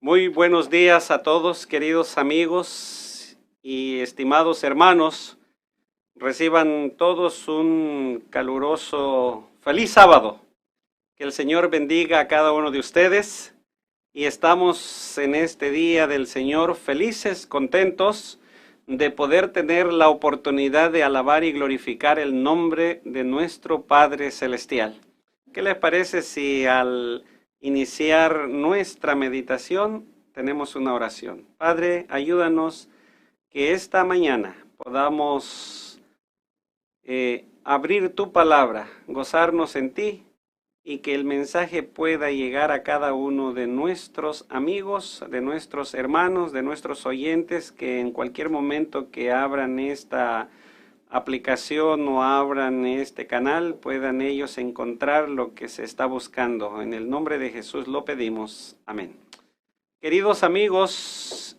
Muy buenos días a todos, queridos amigos y estimados hermanos. Reciban todos un caluroso, feliz sábado. Que el Señor bendiga a cada uno de ustedes. Y estamos en este día del Señor felices, contentos de poder tener la oportunidad de alabar y glorificar el nombre de nuestro Padre Celestial. ¿Qué les parece si al iniciar nuestra meditación tenemos una oración? Padre, ayúdanos que esta mañana podamos abrir tu palabra, gozarnos en ti y que el mensaje pueda llegar a cada uno de nuestros amigos, de nuestros hermanos, de nuestros oyentes, que en cualquier momento que abran esta aplicación o abran este canal, puedan ellos encontrar lo que se está buscando. En el nombre de Jesús lo pedimos. Amén. Queridos amigos,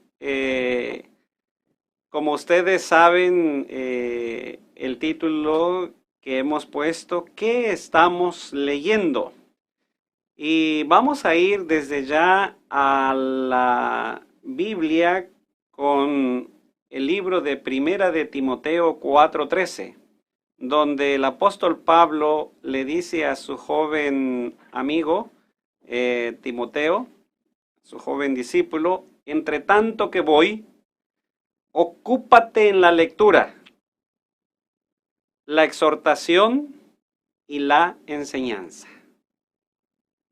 como ustedes saben, el título que hemos puesto, ¿qué estamos leyendo? Y vamos a ir desde ya a la Biblia con el libro de Primera de Timoteo 4:13, donde el apóstol Pablo le dice a su joven amigo Timoteo, su joven discípulo, entre tanto que voy, ocúpate en la lectura, la exhortación y la enseñanza.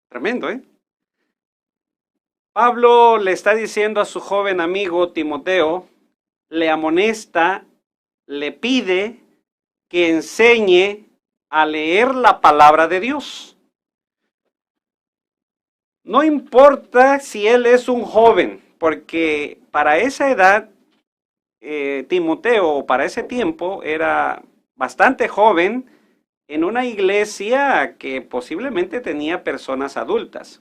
Tremendo, ¿eh? Pablo le está diciendo a su joven amigo Timoteo, le amonesta, le pide que enseñe a leer la palabra de Dios. No importa si él es un joven, porque para esa edad, Timoteo, para ese tiempo, era bastante joven en una iglesia que posiblemente tenía personas adultas.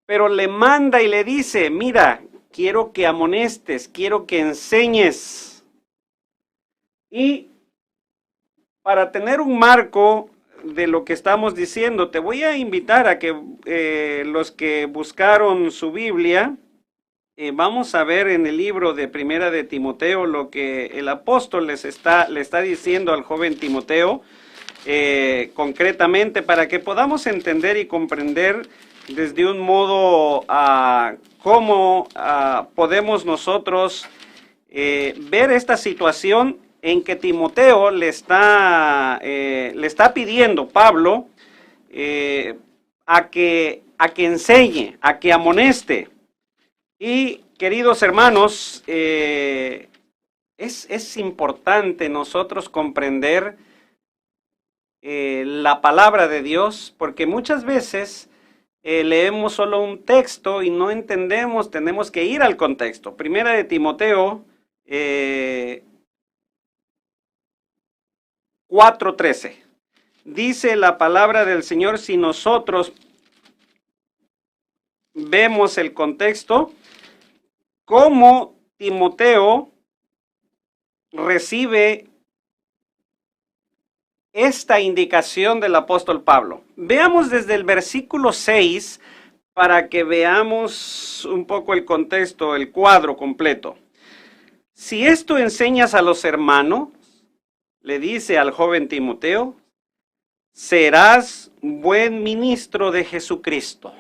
Pero le manda y le dice, mira, quiero que amonestes, quiero que enseñes. Y para tener un marco de lo que estamos diciendo, te voy a invitar a que los que buscaron su Biblia, vamos a ver en el libro de Primera de Timoteo lo que el apóstol le está diciendo al joven Timoteo, concretamente para que podamos entender y comprender desde un modo cómo podemos nosotros ver esta situación en que Timoteo le está pidiendo Pablo a que enseñe, a que amoneste. Y queridos hermanos, es importante nosotros comprender la palabra de Dios, porque muchas veces leemos solo un texto y no entendemos, tenemos que ir al contexto. Primera de Timoteo 4:13. Dice la palabra del Señor, si nosotros vemos el contexto, cómo Timoteo recibe esta indicación del apóstol Pablo. Veamos desde el versículo 6 para que veamos un poco el contexto, el cuadro completo. Si esto enseñas a los hermanos, le dice al joven Timoteo, serás buen ministro de Jesucristo.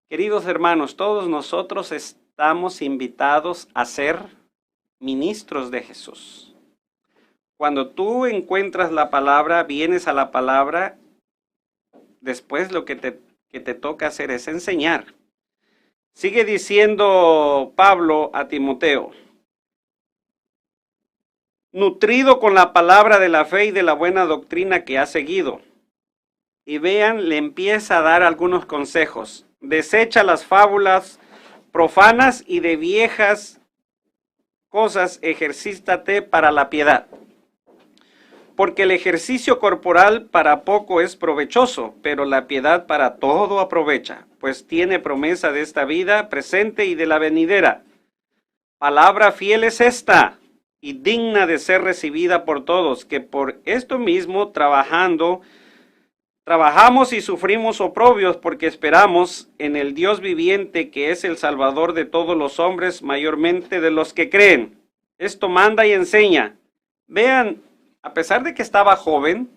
Queridos hermanos, todos nosotros estamos invitados a ser ministros de Jesús. Cuando tú encuentras la palabra, vienes a la palabra, después lo que te toca hacer es enseñar. Sigue diciendo Pablo a Timoteo, nutrido con la palabra de la fe y de la buena doctrina que ha seguido. Y vean, le empieza a dar algunos consejos. Desecha las fábulas profanas y de viejas cosas, ejercítate para la piedad. Porque el ejercicio corporal para poco es provechoso, pero la piedad para todo aprovecha, pues tiene promesa de esta vida presente y de la venidera. Palabra fiel es esta, y digna de ser recibida por todos, que por esto mismo trabajando Trabajamos y sufrimos oprobios porque esperamos en el Dios viviente, que es el Salvador de todos los hombres, mayormente de los que creen. Esto manda y enseña. Vean, a pesar de que estaba joven,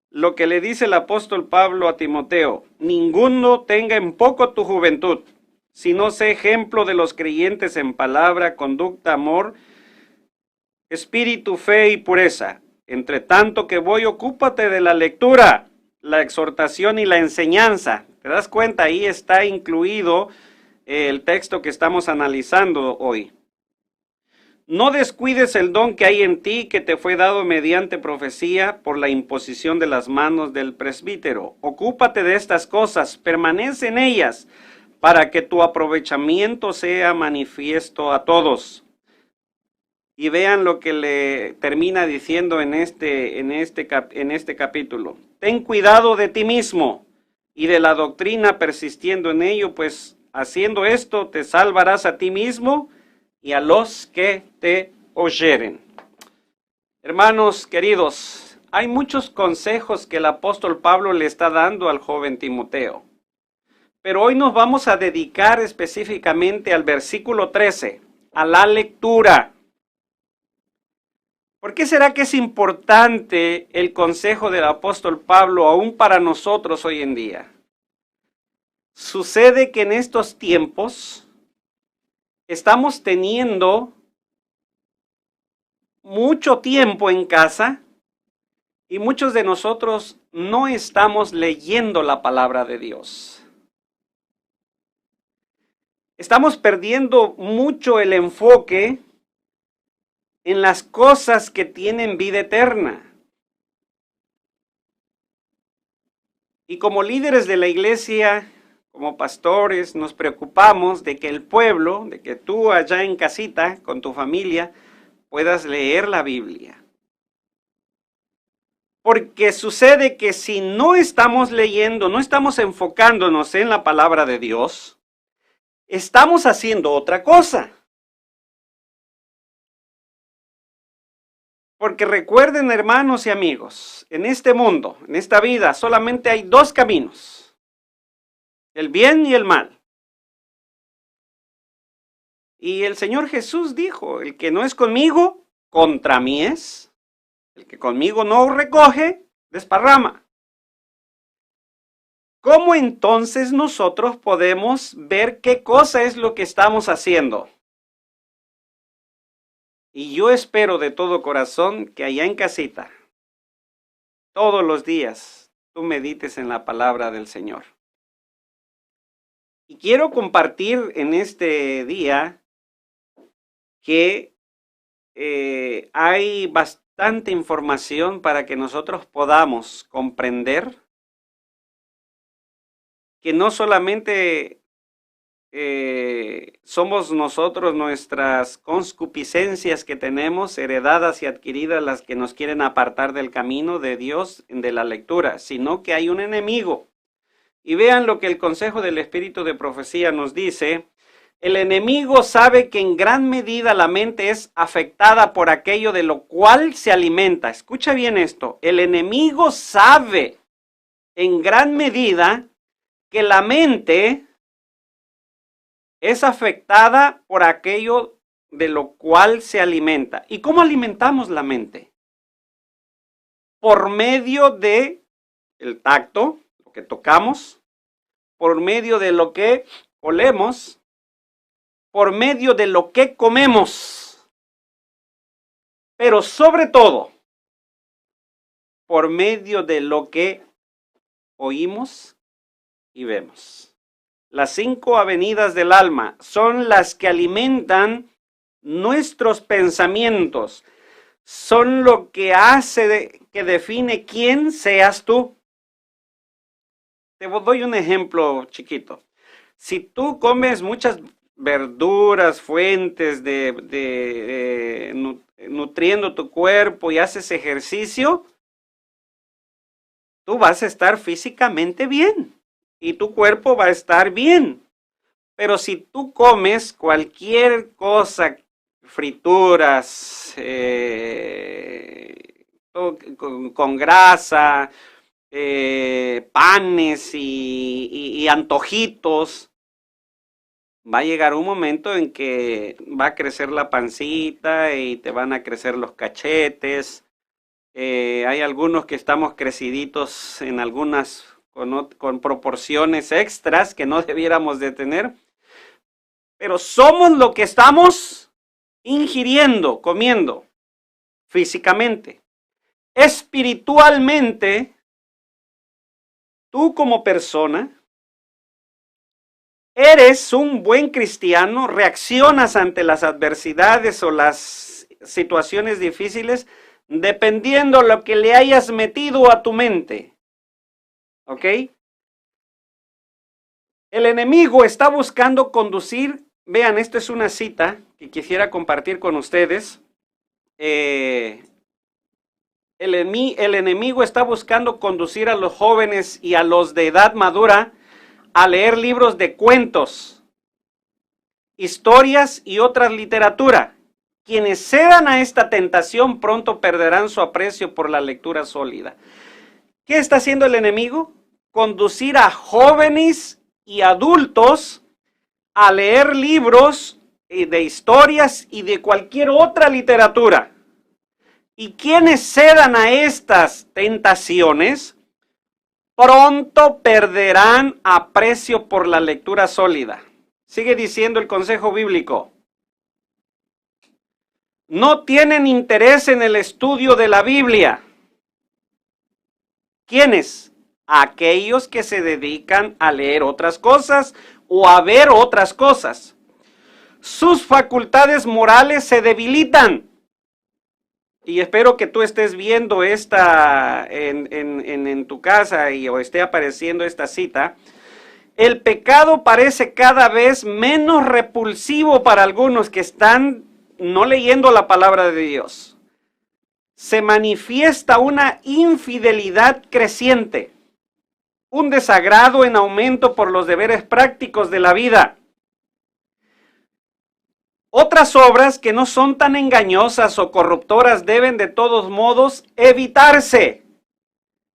lo que le dice el apóstol Pablo a Timoteo: ninguno tenga en poco tu juventud, sino sé ejemplo de los creyentes en palabra, conducta, amor, espíritu, fe y pureza. Entre tanto que voy, ocúpate de la lectura, la exhortación y la enseñanza. ¿Te das cuenta? Ahí está incluido el texto que estamos analizando hoy. No descuides el don que hay en ti, que te fue dado mediante profecía por la imposición de las manos del presbítero. Ocúpate de estas cosas, permanece en ellas, para que tu aprovechamiento sea manifiesto a todos. Y vean lo que le termina diciendo en este capítulo. Ten cuidado de ti mismo y de la doctrina, persistiendo en ello, pues haciendo esto te salvarás a ti mismo y a los que te oyeren. Hermanos queridos, hay muchos consejos que el apóstol Pablo le está dando al joven Timoteo. Pero hoy nos vamos a dedicar específicamente al versículo 13, a la lectura. ¿Por qué será que es importante el consejo del apóstol Pablo aún para nosotros hoy en día? Sucede que en estos tiempos estamos teniendo mucho tiempo en casa y muchos de nosotros no estamos leyendo la palabra de Dios. Estamos perdiendo mucho el enfoque en las cosas que tienen vida eterna. Y como líderes de la iglesia, como pastores, nos preocupamos de que el pueblo, de que tú allá en casita, con tu familia, puedas leer la Biblia. Porque sucede que si no estamos leyendo, no estamos enfocándonos en la palabra de Dios, estamos haciendo otra cosa. Porque recuerden, hermanos y amigos, en este mundo, en esta vida, solamente hay dos caminos: el bien y el mal. Y el Señor Jesús dijo: el que no es conmigo, contra mí es. El que conmigo no recoge, desparrama. ¿Cómo entonces nosotros podemos ver qué cosa es lo que estamos haciendo? Y yo espero de todo corazón que allá en casita, todos los días, tú medites en la palabra del Señor. Y quiero compartir en este día que hay bastante información para que nosotros podamos comprender que no solamente somos nosotros, nuestras concupiscencias que tenemos heredadas y adquiridas, las que nos quieren apartar del camino de Dios, de la lectura, sino que hay un enemigo. Y vean lo que el consejo del Espíritu de Profecía nos dice: el enemigo sabe que en gran medida la mente es afectada por aquello de lo cual se alimenta. Escucha bien esto: el enemigo sabe en gran medida que la mente es afectada por aquello de lo cual se alimenta. ¿Y cómo alimentamos la mente? Por medio de el tacto, lo que tocamos, por medio de lo que olemos, por medio de lo que comemos, pero sobre todo, por medio de lo que oímos y vemos. Las 5 avenidas del alma son las que alimentan nuestros pensamientos. Son lo que hace que define quién seas tú. Te doy un ejemplo chiquito. Si tú comes muchas verduras, fuentes nutriendo tu cuerpo y haces ejercicio, tú vas a estar físicamente bien. Y tu cuerpo va a estar bien. Pero si tú comes cualquier cosa, frituras, con grasa, panes y antojitos, va a llegar un momento en que va a crecer la pancita y te van a crecer los cachetes. Hay algunos que estamos creciditos en algunas con proporciones extras que no debiéramos de tener, pero somos lo que estamos ingiriendo, comiendo, físicamente. Espiritualmente, tú como persona, eres un buen cristiano, reaccionas ante las adversidades o las situaciones difíciles dependiendo lo que le hayas metido a tu mente. ¿Ok? El enemigo está buscando conducir, vean, esto es una cita que quisiera compartir con ustedes. El enemigo está buscando conducir a los jóvenes y a los de edad madura a leer libros de cuentos, historias y otra literatura. Quienes cedan a esta tentación pronto perderán su aprecio por la lectura sólida. ¿Qué está haciendo el enemigo? Conducir a jóvenes y adultos a leer libros de historias y de cualquier otra literatura. Y quienes cedan a estas tentaciones pronto perderán aprecio por la lectura sólida. Sigue diciendo el consejo bíblico. No tienen interés en el estudio de la Biblia. ¿Quiénes? Aquellos que se dedican a leer otras cosas o a ver otras cosas. Sus facultades morales se debilitan. Y espero que tú estés viendo esta en tu casa o esté apareciendo esta cita. El pecado parece cada vez menos repulsivo para algunos que están no leyendo la palabra de Dios. Se manifiesta una infidelidad creciente, un desagrado en aumento por los deberes prácticos de la vida. Otras obras que no son tan engañosas o corruptoras deben de todos modos evitarse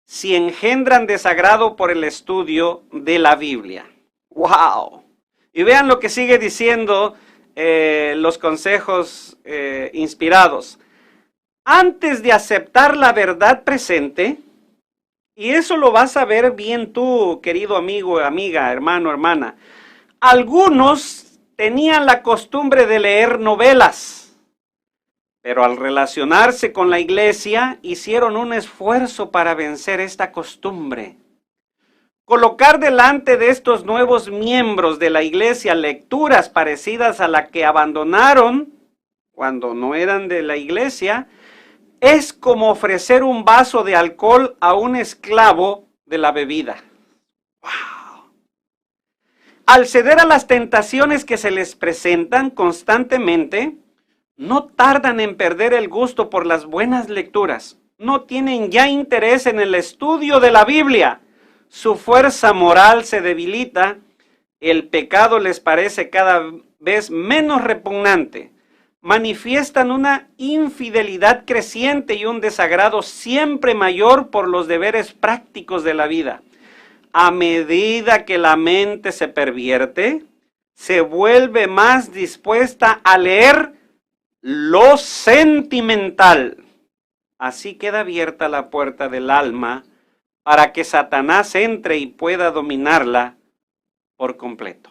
si engendran desagrado por el estudio de la Biblia. ¡Wow! Y vean lo que sigue diciendo los consejos inspirados. Antes de aceptar la verdad presente, y eso lo vas a ver bien tú, querido amigo, amiga, hermano, hermana, algunos tenían la costumbre de leer novelas, pero al relacionarse con la iglesia hicieron un esfuerzo para vencer esta costumbre. Colocar delante de estos nuevos miembros de la iglesia lecturas parecidas a la que abandonaron cuando no eran de la iglesia es como ofrecer un vaso de alcohol a un esclavo de la bebida. ¡Wow! Al ceder a las tentaciones que se les presentan constantemente, no tardan en perder el gusto por las buenas lecturas. No tienen ya interés en el estudio de la Biblia. Su fuerza moral se debilita, el pecado les parece cada vez menos repugnante. Manifiestan una infidelidad creciente y un desagrado siempre mayor por los deberes prácticos de la vida. A medida que la mente se pervierte, se vuelve más dispuesta a leer lo sentimental. Así queda abierta la puerta del alma para que Satanás entre y pueda dominarla por completo.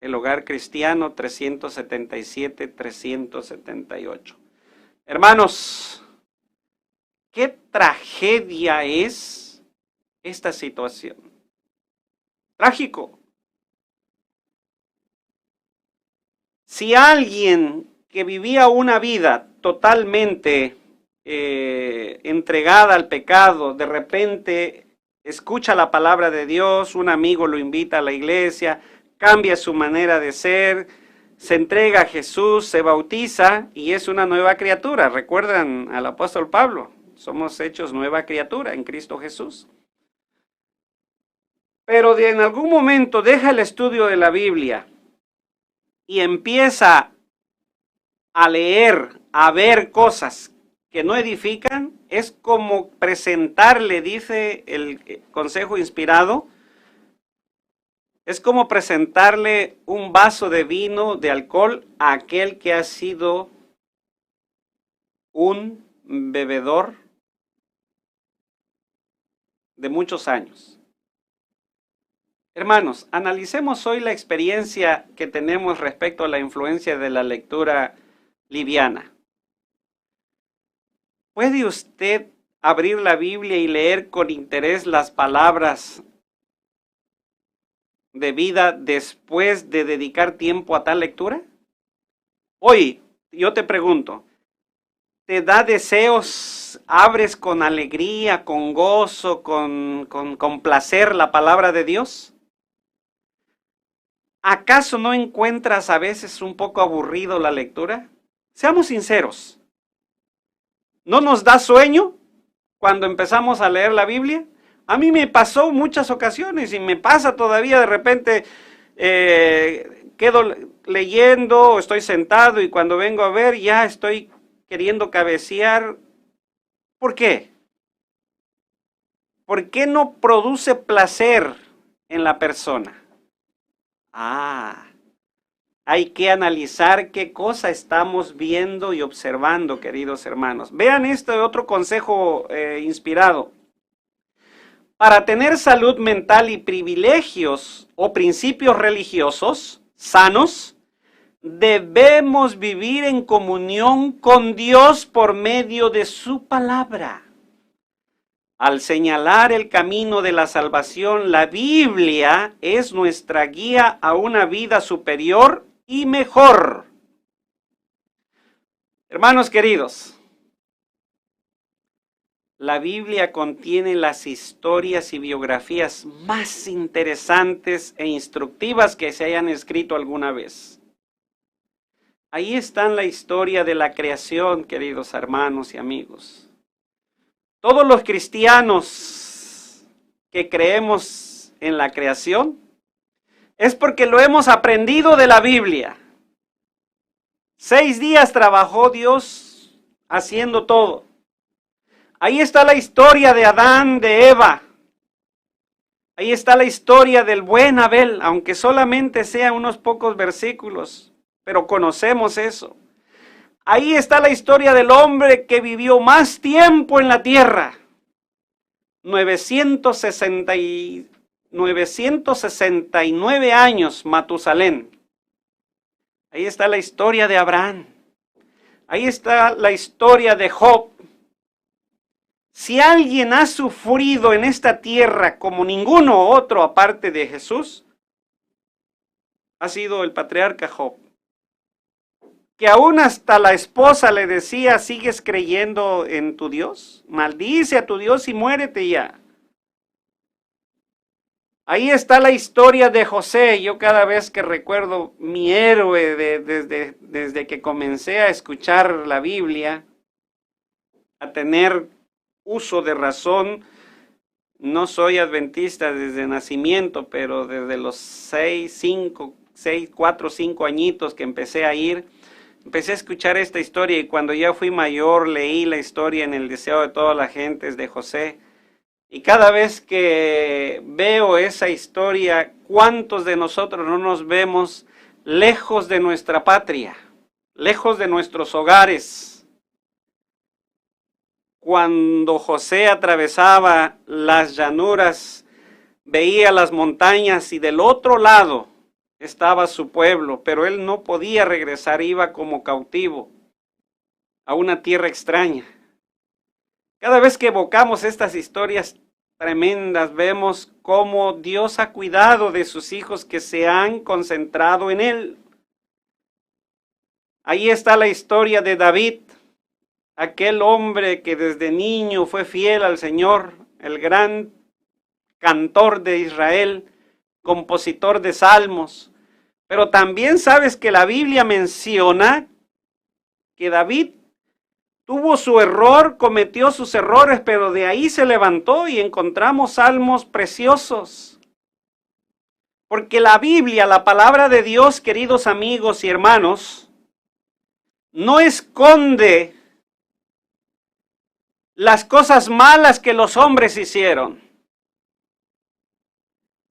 El Hogar Cristiano 377-378. Hermanos, qué tragedia es esta situación. Trágico. Si alguien que vivía una vida totalmente entregada al pecado, de repente escucha la palabra de Dios, un amigo lo invita a la iglesia, cambia su manera de ser, se entrega a Jesús, se bautiza y es una nueva criatura. ¿Recuerdan al apóstol Pablo? Somos hechos nueva criatura en Cristo Jesús. Pero en algún momento deja el estudio de la Biblia y empieza a leer, a ver cosas que no edifican, es como presentarle, dice el consejo inspirado, es como presentarle un vaso de vino, de alcohol, a aquel que ha sido un bebedor de muchos años. Hermanos, analicemos hoy la experiencia que tenemos respecto a la influencia de la lectura liviana. ¿Puede usted abrir la Biblia y leer con interés las palabras de vida después de dedicar tiempo a tal lectura? Hoy, yo te pregunto, ¿te da deseos, abres con alegría, con gozo, con placer la palabra de Dios? ¿Acaso no encuentras a veces un poco aburrido la lectura? Seamos sinceros. ¿No nos da sueño cuando empezamos a leer la Biblia? A mí me pasó muchas ocasiones y me pasa todavía de repente, quedo leyendo, estoy sentado y cuando vengo a ver ya estoy queriendo cabecear. ¿Por qué? ¿Por qué no produce placer en la persona? Hay que analizar qué cosa estamos viendo y observando, queridos hermanos. Vean este otro consejo inspirado. Para tener salud mental y privilegios o principios religiosos sanos, debemos vivir en comunión con Dios por medio de su palabra. Al señalar el camino de la salvación, la Biblia es nuestra guía a una vida superior y mejor. Hermanos queridos, la Biblia contiene las historias y biografías más interesantes e instructivas que se hayan escrito alguna vez. Ahí está la historia de la creación, queridos hermanos y amigos. Todos los cristianos que creemos en la creación es porque lo hemos aprendido de la Biblia. 6 días trabajó Dios haciendo todo. Ahí está la historia de Adán, de Eva. Ahí está la historia del buen Abel, aunque solamente sea unos pocos versículos, pero conocemos eso. Ahí está la historia del hombre que vivió más tiempo en la tierra, 969 años, Matusalén. Ahí está la historia de Abraham. Ahí está la historia de Job. Si alguien ha sufrido en esta tierra como ninguno otro aparte de Jesús, ha sido el patriarca Job. Que aún hasta la esposa le decía, ¿sigues creyendo en tu Dios? Maldice a tu Dios y muérete ya. Ahí está la historia de José. Yo cada vez que recuerdo mi héroe desde que comencé a escuchar la Biblia, a tener uso de razón, no soy adventista desde nacimiento, pero desde los 4 o 5 añitos que empecé a ir, empecé a escuchar esta historia y cuando ya fui mayor leí la historia en el deseo de todas las gentes de José. Y cada vez que veo esa historia, ¿cuántos de nosotros no nos vemos lejos de nuestra patria, lejos de nuestros hogares? Cuando José atravesaba las llanuras, veía las montañas y del otro lado estaba su pueblo, pero él no podía regresar, iba como cautivo a una tierra extraña. Cada vez que evocamos estas historias tremendas, vemos cómo Dios ha cuidado de sus hijos que se han concentrado en Él. Ahí está la historia de David, aquel hombre que desde niño fue fiel al Señor, el gran cantor de Israel, compositor de salmos. Pero también sabes que la Biblia menciona que David tuvo su error, cometió sus errores, pero de ahí se levantó y encontramos salmos preciosos. Porque la Biblia, la palabra de Dios, queridos amigos y hermanos, no esconde las cosas malas que los hombres hicieron.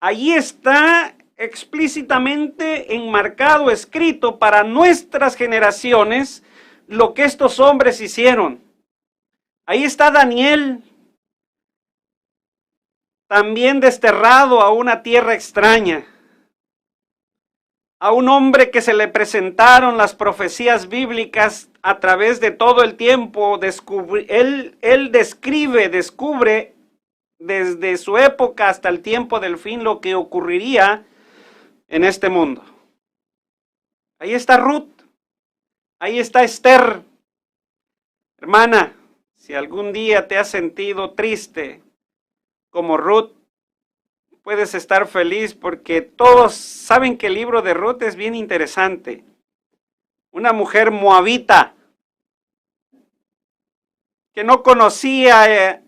Allí está explícitamente enmarcado, escrito para nuestras generaciones, lo que estos hombres hicieron. Ahí está Daniel, también desterrado a una tierra extraña. A un hombre que se le presentaron las profecías bíblicas a través de todo el tiempo. Él descubre desde su época hasta el tiempo del fin lo que ocurriría en este mundo. Ahí está Ruth, ahí está Esther. Hermana, si algún día te has sentido triste como Ruth, puedes estar feliz porque todos saben que el libro de Ruth es bien interesante. Una mujer moabita que no conocía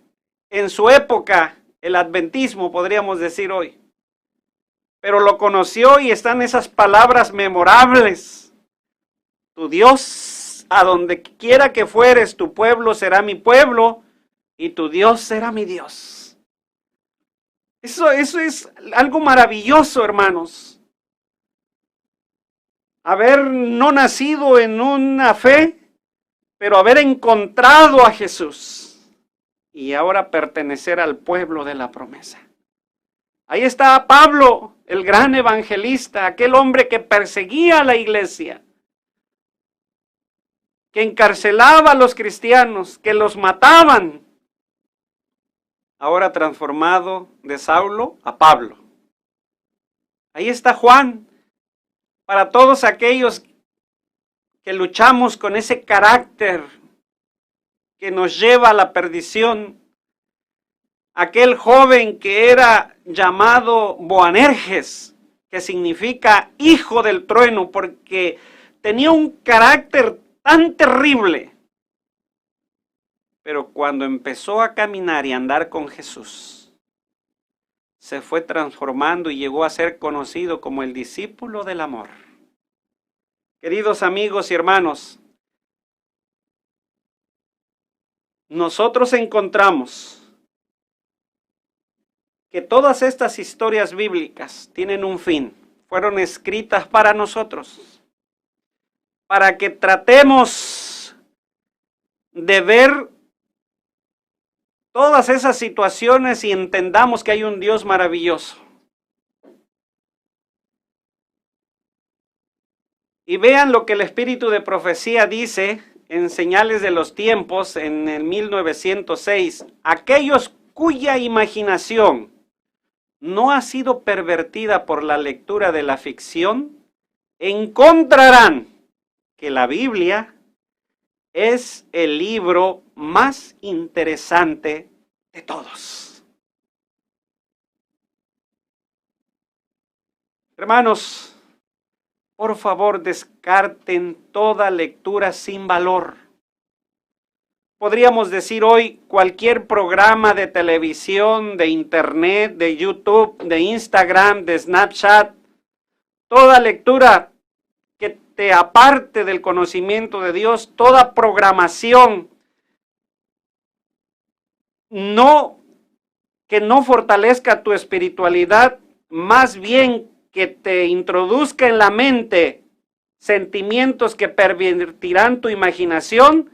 en su época el adventismo, podríamos decir hoy. Pero lo conoció y están esas palabras memorables. Tu Dios, a donde quiera que fueres, tu pueblo será mi pueblo y tu Dios será mi Dios. Eso es algo maravilloso, hermanos. Haber no nacido en una fe, pero haber encontrado a Jesús y ahora pertenecer al pueblo de la promesa. Ahí está Pablo, el gran evangelista, aquel hombre que perseguía a la iglesia, que encarcelaba a los cristianos, que los mataban, ahora transformado de Saulo a Pablo. Ahí está Juan, para todos aquellos que luchamos con ese carácter que nos lleva a la perdición. Aquel joven que era llamado Boanerges, que significa hijo del trueno, porque tenía un carácter tan terrible. Pero cuando empezó a caminar y andar con Jesús, se fue transformando y llegó a ser conocido como el discípulo del amor. Queridos amigos y hermanos, nosotros encontramos que todas estas historias bíblicas tienen un fin, fueron escritas para nosotros, para que tratemos de ver todas esas situaciones y entendamos que hay un Dios maravilloso. Y vean lo que el Espíritu de Profecía dice en Señales de los Tiempos en el 1906. Aquellos cuya imaginación no ha sido pervertida por la lectura de la ficción, encontrarán que la Biblia es el libro más interesante de todos. Hermanos, por favor, descarten toda lectura sin valor. Podríamos decir hoy cualquier programa de televisión, de internet, de YouTube, de Instagram, de Snapchat, toda lectura que te aparte del conocimiento de Dios, toda programación que no fortalezca tu espiritualidad, más bien que te introduzca en la mente sentimientos que pervertirán tu imaginación,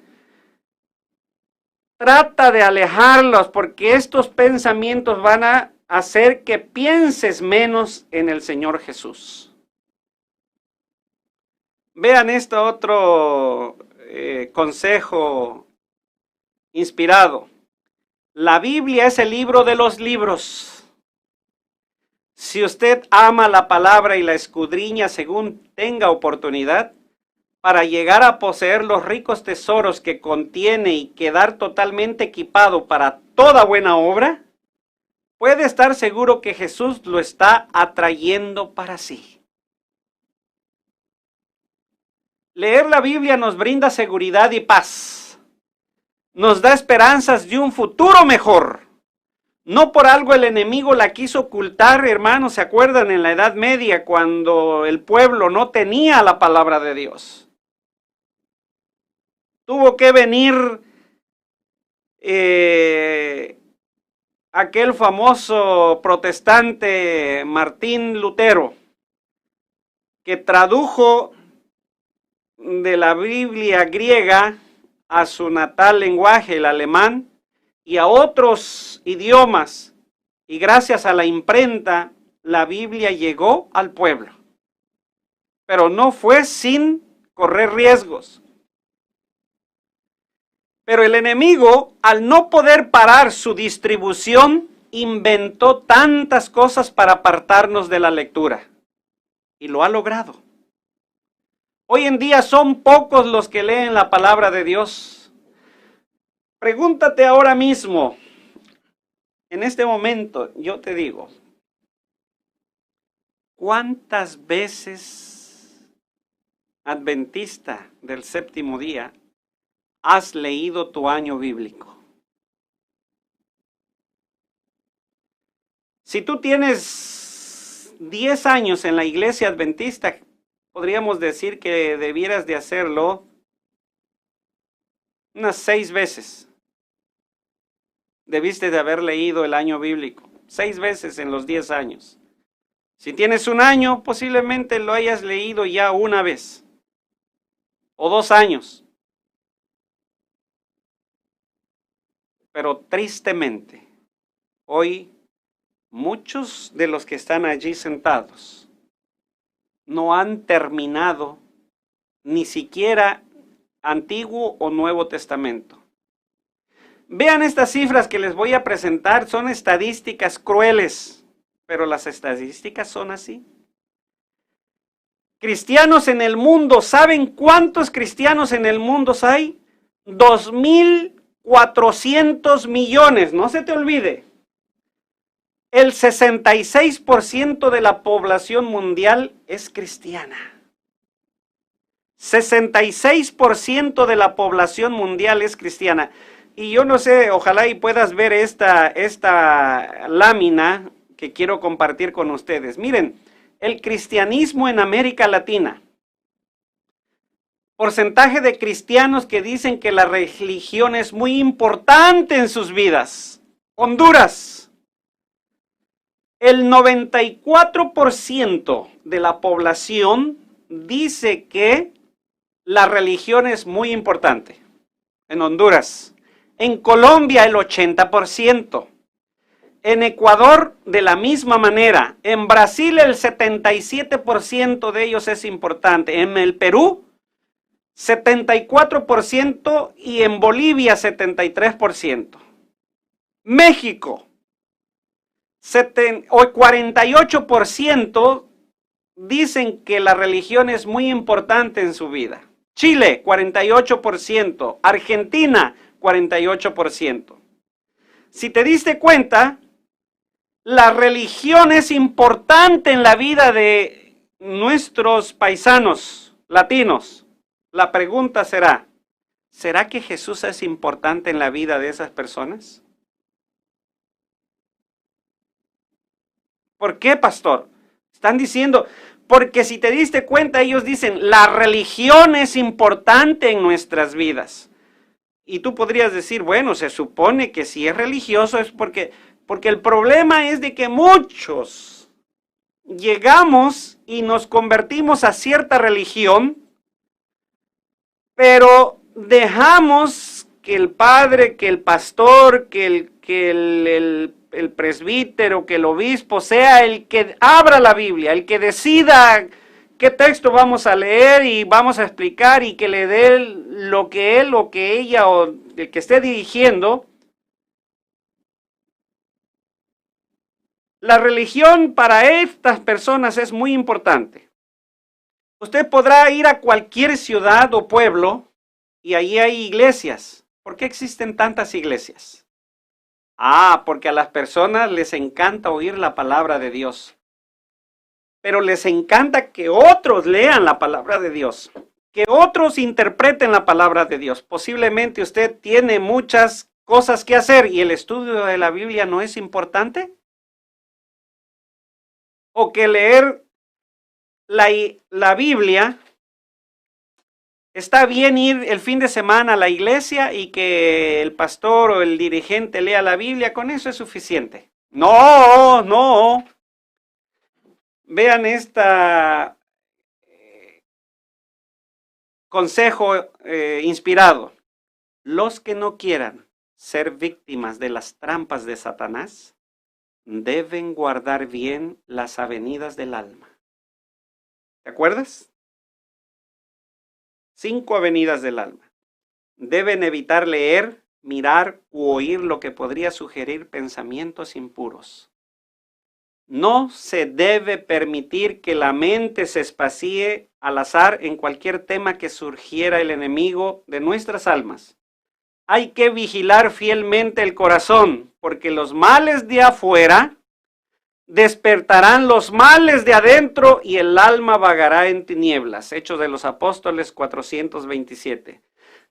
trata de alejarlos porque estos pensamientos van a hacer que pienses menos en el Señor Jesús. Vean este otro consejo inspirado. La Biblia es el libro de los libros. Si usted ama la palabra y la escudriña según tenga oportunidad, para llegar a poseer los ricos tesoros que contiene y quedar totalmente equipado para toda buena obra, puede estar seguro que Jesús lo está atrayendo para sí. Leer la Biblia nos brinda seguridad y paz. Nos da esperanzas de un futuro mejor. No por algo el enemigo la quiso ocultar, hermanos, ¿se acuerdan en la Edad Media cuando el pueblo no tenía la palabra de Dios? Tuvo que venir aquel famoso protestante Martín Lutero, que tradujo de la Biblia griega a su natal lenguaje, el alemán, y a otros idiomas, y gracias a la imprenta, la Biblia llegó al pueblo. Pero no fue sin correr riesgos. Pero el enemigo, al no poder parar su distribución, inventó tantas cosas para apartarnos de la lectura. Y lo ha logrado. Hoy en día son pocos los que leen la palabra de Dios. Pregúntate ahora mismo, en este momento, yo te digo, ¿cuántas veces, adventista del séptimo día, has leído tu año bíblico? Si tú tienes 10 años en la iglesia adventista, podríamos decir que debieras de hacerlo unas 6 veces. Debiste de haber leído el año bíblico 6 veces en los 10 años. Si tienes un año, posiblemente lo hayas leído ya una vez o 2 años. Pero tristemente, hoy muchos de los que están allí sentados no han terminado ni siquiera Antiguo o Nuevo Testamento. Vean estas cifras que les voy a presentar, son estadísticas crueles, pero las estadísticas son así. Cristianos en el mundo, ¿saben cuántos cristianos en el mundo hay? 2.400 millones, no se te olvide. El 66% de la población mundial es cristiana. 66% de la población mundial es cristiana. Y yo no sé, ojalá y puedas ver esta lámina que quiero compartir con ustedes. Miren, el cristianismo en América Latina. Porcentaje de cristianos que dicen que la religión es muy importante en sus vidas. Honduras. El 94% de la población dice que la religión es muy importante. En Honduras. En Colombia el 80%. En Ecuador de la misma manera. En Brasil el 77% de ellos es importante. En el Perú 74% y en Bolivia 73%. México 48% dicen que la religión es muy importante en su vida. Chile 48%, Argentina 48%. Si te diste cuenta, la religión es importante en la vida de nuestros paisanos latinos. La pregunta será, ¿será que Jesús es importante en la vida de esas personas? ¿Por qué, pastor? Están diciendo, porque si te diste cuenta, ellos dicen, la religión es importante en nuestras vidas. Y tú podrías decir, bueno, se supone que si es religioso es porque el problema es de que muchos llegamos y nos convertimos a cierta religión, pero dejamos que el padre, que el pastor, que el presbítero, que el obispo sea el que abra la Biblia, el que decida qué texto vamos a leer y vamos a explicar y que le dé lo que él o que ella o el que esté dirigiendo. La religión para estas personas es muy importante. Usted podrá ir a cualquier ciudad o pueblo y allí hay iglesias. ¿Por qué existen tantas iglesias? Porque a las personas les encanta oír la palabra de Dios. Pero les encanta que otros lean la palabra de Dios, que otros interpreten la palabra de Dios. Posiblemente usted tiene muchas cosas que hacer y el estudio de la Biblia no es importante. O que leer la Biblia Está bien ir el fin de semana a la iglesia y que el pastor o el dirigente lea la Biblia, con eso es suficiente. No, no. Vean esta consejo inspirado. Los que no quieran ser víctimas de las trampas de Satanás deben guardar bien las avenidas del alma. ¿Te acuerdas? 5 avenidas del alma. Deben evitar leer, mirar u oír lo que podría sugerir pensamientos impuros. No se debe permitir que la mente se espacíe al azar en cualquier tema que surgiera el enemigo de nuestras almas. Hay que vigilar fielmente el corazón, porque los males de afuera despertarán los males de adentro y el alma vagará en tinieblas. Hechos de los Apóstoles 427.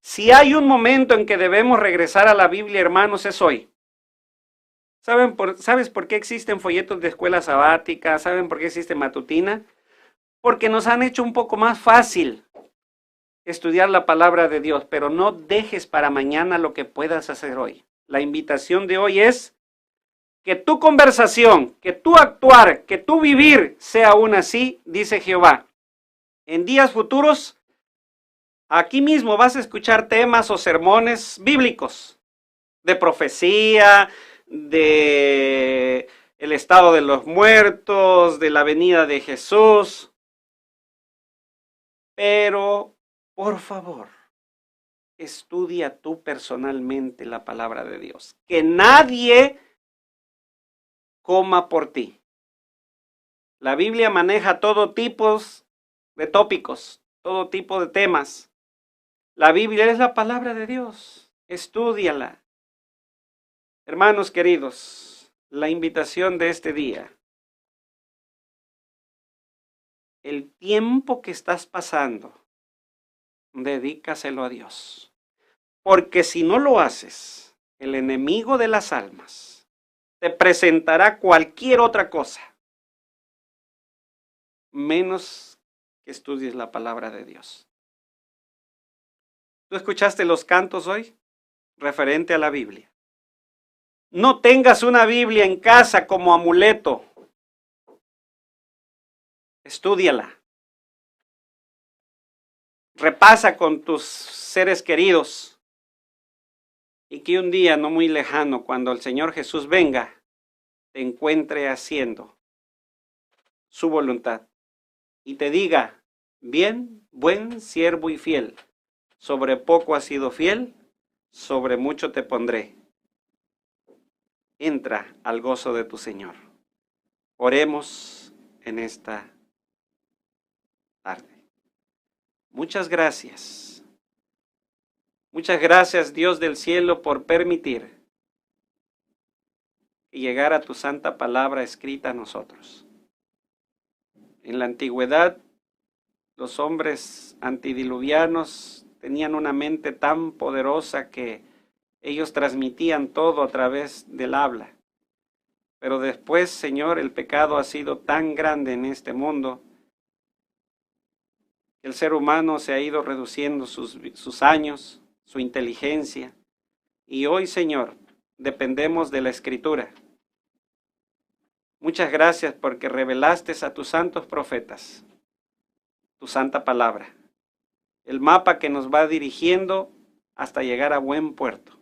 Si hay un momento en que debemos regresar a la Biblia, hermanos, es hoy. ¿Sabes por qué existen folletos de escuela sabática? ¿Saben por qué existe matutina? Porque nos han hecho un poco más fácil estudiar la palabra de Dios, pero no dejes para mañana lo que puedas hacer hoy. La invitación de hoy es que tu conversación, que tu actuar, que tu vivir sea aún así, dice Jehová. En días futuros, aquí mismo vas a escuchar temas o sermones bíblicos, de profecía, de el estado de los muertos, de la venida de Jesús. Pero, por favor, estudia tú personalmente la palabra de Dios. Que nadie coma por ti. La Biblia maneja todo tipo de tópicos, todo tipo de temas. La Biblia es la palabra de Dios. Estúdiala. Hermanos queridos, la invitación de este día. El tiempo que estás pasando, dedícaselo a Dios. Porque si no lo haces, el enemigo de las almas te presentará cualquier otra cosa, menos que estudies la palabra de Dios. ¿Tú escuchaste los cantos hoy? Referente a la Biblia. No tengas una Biblia en casa como amuleto. Estúdiala. Repasa con tus seres queridos. Y que un día no muy lejano, cuando el Señor Jesús venga, te encuentre haciendo su voluntad. Y te diga, bien, buen siervo y fiel. Sobre poco has sido fiel, sobre mucho te pondré. Entra al gozo de tu Señor. Oremos en esta tarde. Muchas gracias. Muchas gracias, Dios del cielo, por permitir que llegara tu santa palabra escrita a nosotros. En la antigüedad, los hombres antidiluvianos tenían una mente tan poderosa que ellos transmitían todo a través del habla. Pero después, Señor, el pecado ha sido tan grande en este mundo que el ser humano se ha ido reduciendo sus años, su inteligencia. Y hoy, Señor, dependemos de la Escritura. Muchas gracias porque revelaste a tus santos profetas tu santa palabra, el mapa que nos va dirigiendo hasta llegar a buen puerto.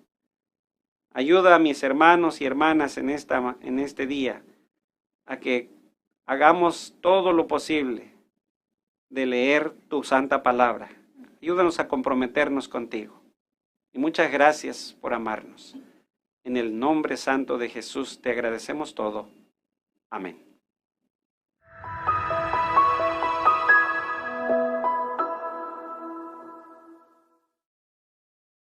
Ayuda a mis hermanos y hermanas en este día a que hagamos todo lo posible de leer tu santa palabra. Ayúdanos a comprometernos contigo. Y muchas gracias por amarnos. En el nombre santo de Jesús te agradecemos todo. Amén.